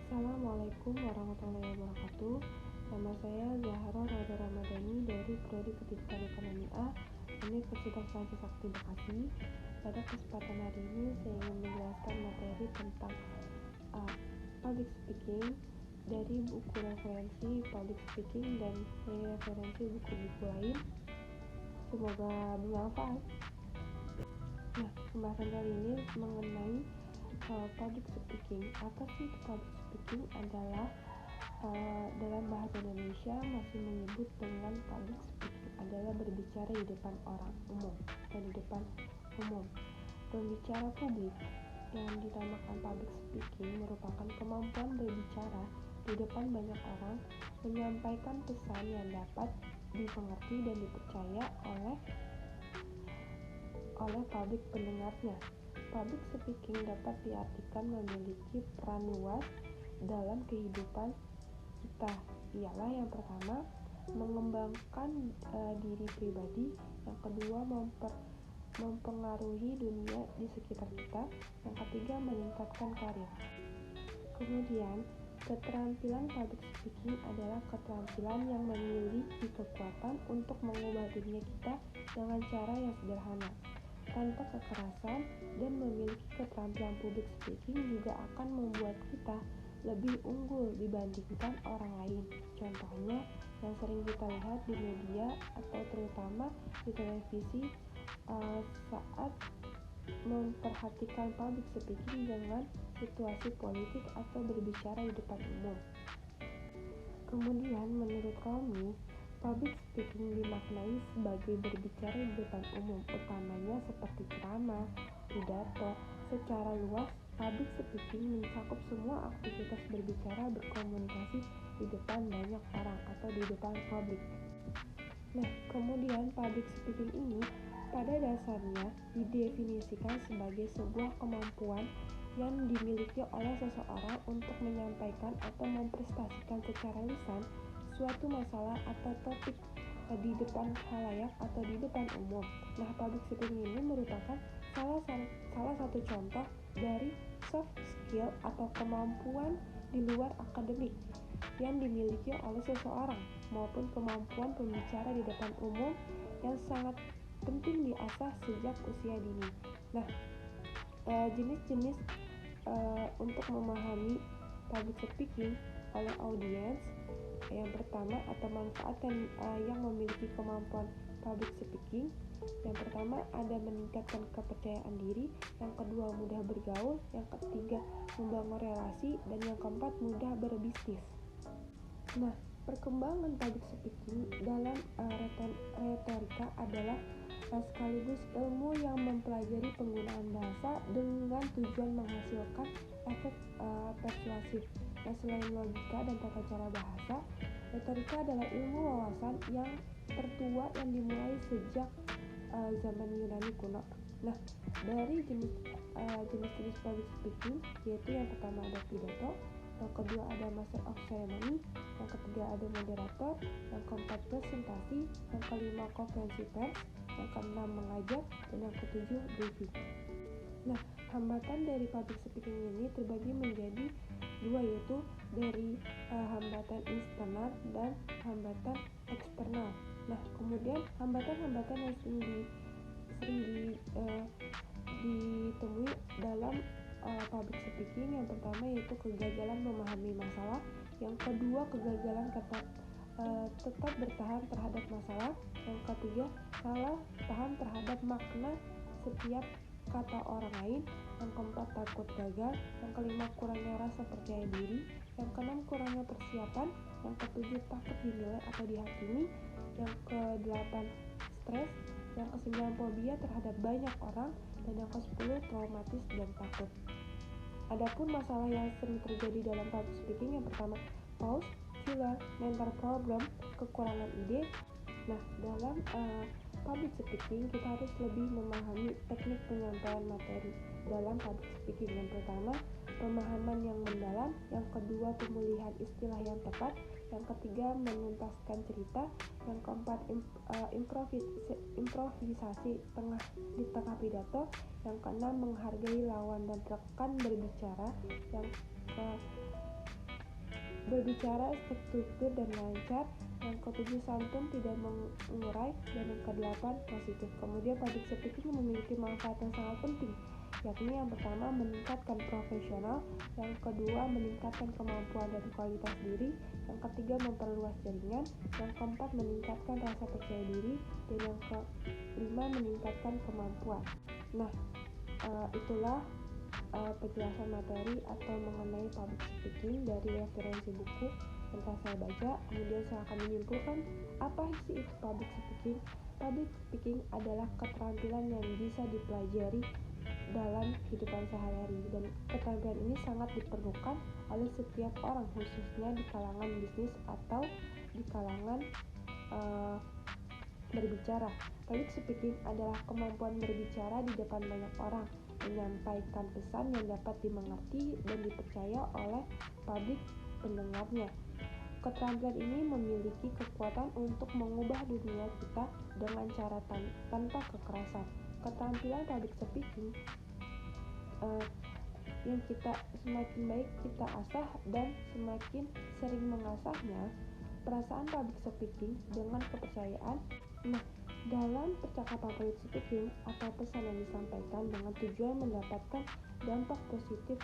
Assalamualaikum warahmatullahi wabarakatuh. Nama saya Zahra Roda Ramadhani dari Prodi Pendidikan Ekonomi A, Universitas Raja Sakti Bekasi. Pada kesempatan hari ini saya ingin menjelaskan materi tentang public speaking dari buku referensi public speaking dan dari referensi buku-buku lain. Semoga bermanfaat. Nah, pembahasan kali ini mengenai public speaking. Apa sih public speaking? Adalah dalam bahasa Indonesia masih menyebut dengan public speaking adalah berbicara di depan orang umum atau di depan umum. Pembicara publik yang dinamakan public speaking merupakan kemampuan berbicara di depan banyak orang, menyampaikan pesan yang dapat dimengerti dan dipercaya oleh publik pendengarnya. Public speaking dapat diartikan memiliki peran luas dalam kehidupan kita. Ialah yang pertama, mengembangkan diri pribadi, yang kedua, mempengaruhi dunia di sekitar kita, yang ketiga, meningkatkan karir. Kemudian, keterampilan public speaking adalah keterampilan yang memiliki kekuatan untuk mengubah dunia kita dengan cara yang sederhana, tanpa kekerasan, dan memiliki keterampilan public speaking juga akan membuat kita lebih unggul dibandingkan orang lain. Contohnya yang sering kita lihat di media atau terutama di televisi saat memperhatikan public speaking dengan situasi politik atau berbicara di depan umum. Kemudian menurut kami, public speaking dimaknai sebagai berbicara di depan umum, utamanya seperti ceramah, pidato. Secara luas, public speaking mencakup semua aktivitas berbicara berkomunikasi di depan banyak orang atau di depan publik. Nah, kemudian public speaking ini pada dasarnya didefinisikan sebagai sebuah kemampuan yang dimiliki oleh seseorang untuk menyampaikan atau mempresentasikan secara lisan suatu masalah atau topik di depan khalayak atau di depan umum. Nah, public speaking ini merupakan salah satu contoh dari soft skill atau kemampuan di luar akademik yang dimiliki oleh seseorang maupun kemampuan pembicara di depan umum yang sangat penting diasah sejak usia dini. Nah, jenis-jenis untuk memahami public speaking oleh audiens. Yang pertama, atau manfaat yang memiliki kemampuan public speaking. Yang pertama, ada meningkatkan kepercayaan diri. Yang kedua, mudah bergaul. Yang ketiga, membangun relasi. Dan yang keempat, mudah berbisnis. Nah, perkembangan public speaking dalam retorika adalah sekaligus ilmu yang mempelajari penggunaan bahasa dengan tujuan menghasilkan efek persuasif. Nah, selain logika dan tata cara bahasa, retorika adalah ilmu wawasan yang tertua yang dimulai sejak zaman Yunani kuno. Nah, dari jenis-jenis public speaking, yaitu yang pertama ada pidato, yang kedua ada master of ceremony, yang ketiga ada moderator, yang keempat presentasi, yang kelima konferensi pers, yang keenam mengajak, dan yang ketujuh briefing. Nah, hambatan dari public speaking ini terbagi menjadi dua, yaitu dari hambatan internal dan hambatan eksternal. Nah, kemudian hambatan-hambatan yang sering ditemui dalam public speaking, yang pertama yaitu kegagalan memahami masalah, yang kedua kegagalan tetap bertahan terhadap masalah, yang ketiga salah paham terhadap makna setiap kata orang lain, yang keempat takut gagal, yang kelima kurangnya rasa percaya diri, yang keenam kurangnya persiapan, yang ketujuh takut dinilai atau dihakimi, yang kedelapan stres, yang kesembilan fobia terhadap banyak orang, dan yang ke-10 traumatis dan takut. Adapun masalah yang sering terjadi dalam public speaking, yang pertama pause, filler, mental problem, kekurangan ide. Nah, dalam public speaking kita harus lebih memahami teknik penyampaian materi dalam public speaking. Yang pertama, pemahaman yang mendalam, yang kedua pemulihan istilah yang tepat, yang ketiga menuntaskan cerita, yang keempat improvisasi di tengah pidato, yang keenam menghargai lawan dan rekan berbicara, yang berbicara struktur dan lancar. Yang ketujuh, santun, tidak mengurai. Dan yang kedelapan, positif. Kemudian public speaking memiliki manfaat yang sangat penting, yakni yang pertama meningkatkan profesional, yang kedua meningkatkan kemampuan dan kualitas diri, yang ketiga memperluas jaringan, yang keempat meningkatkan rasa percaya diri, dan yang kelima meningkatkan kemampuan. Nah, itulah penjelasan materi atau mengenai public speaking dari referensi buku yang telah saya baca. Kemudian saya akan menyimpulkan apa sih itu public speaking. Public speaking adalah keterampilan yang bisa dipelajari dalam kehidupan sehari-hari, dan keterampilan ini sangat diperlukan oleh setiap orang, khususnya di kalangan bisnis atau di kalangan berbicara. Public speaking adalah kemampuan berbicara di depan banyak orang, menyampaikan pesan yang dapat dimengerti dan dipercaya oleh publik pendengarnya. Keterampilan ini memiliki kekuatan untuk mengubah dunia kita dengan cara tanpa kekerasan. Keterampilan public speaking yang kita semakin baik kita asah dan semakin sering mengasahnya, perasaan public speaking dengan kepercayaan. Nah, dalam percakapan public speaking atau pesan yang disampaikan dengan tujuan mendapatkan dampak positif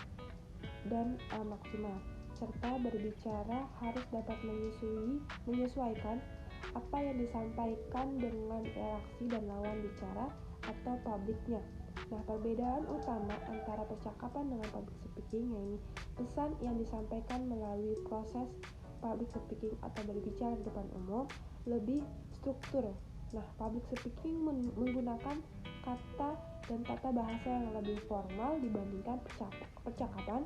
dan maksimal, serta berbicara harus dapat menyesuaikan apa yang disampaikan dengan reaksi dan lawan bicara atau publiknya. Nah, perbedaan utama antara percakapan dengan public speaking yaitu pesan yang disampaikan melalui proses public speaking atau berbicara di depan umum lebih struktur. Nah, public speaking menggunakan kata dan tata bahasa yang lebih formal dibandingkan percakapan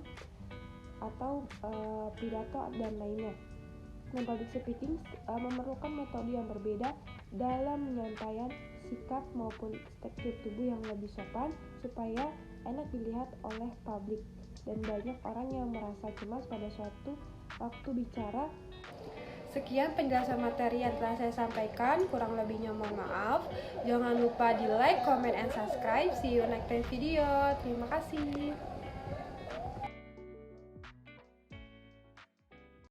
atau pidato dan lainnya. Dan public speaking memerlukan metode yang berbeda dalam penyampaian sikap maupun tekstur tubuh yang lebih sopan supaya enak dilihat oleh publik, dan banyak orang yang merasa cemas pada suatu waktu bicara. Sekian penjelasan materi yang telah saya sampaikan, kurang lebihnya mohon maaf. Jangan lupa di like, comment, and subscribe. See you next video. Terima kasih.